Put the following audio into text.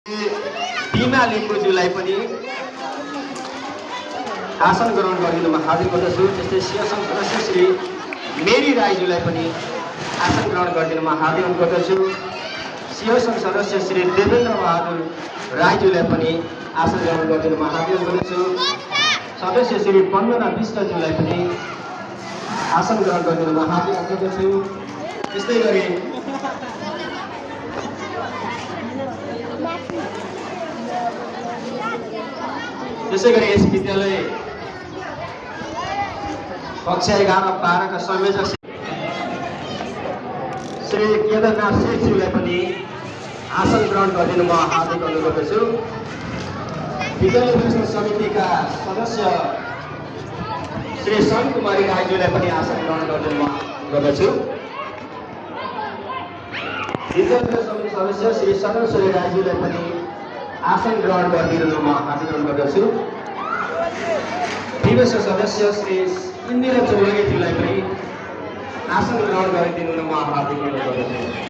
बिमा लिम्बुज्यूलाई पनि आसन ग्रहण गरिदिनुमा हार्दिक गर्दछु। त्यस्तै सिंह सङ्घ सदस्य श्री मेरी राईज्यूलाई पनि आसन ग्रहण गरिदिनुमा हार्दिक अनुरोध गर्दछु। सिंह सङ्घ सदस्य श्री देवेन्द्र बहादुर राईज्यूलाई पनि आसन ग्रहण गरिदिनुमा हार्दिक अनुरोध गर्दछु। सदस्य श्री वन्दना विष्टज्यूलाई पनि आसन ग्रहण गरिदिनुमा हार्दिक अनुरोध गर्दछु। त्यस्तै गरी यस विद्यालय कक्षा 11-12 का संयोजक श्री केदारनाथ शेखज्यूलाई पनि आसन ग्रहण गरिदिनुमा हार्दिक अनुरोध गर्दछु। विद्यालय व्यवस्था समितिका सदस्य श्री सन कुमारी राईज्यूलाई पनि आसन ग्रहण गरिदिनुमा गर्दछु। विद्यालय समिति सदस्य श्री सदन राईज्यूलाई पनि आसन ग्रहण गरिदिनुमा हार्दिक अनुरोध गर्दछु। दिवस सदस्य श्री इन्दिरा चौरगेज्यूलाई पनि आसन ग्रहण गरिदिनुमा हार्दिक अनुरोध गर्दछु।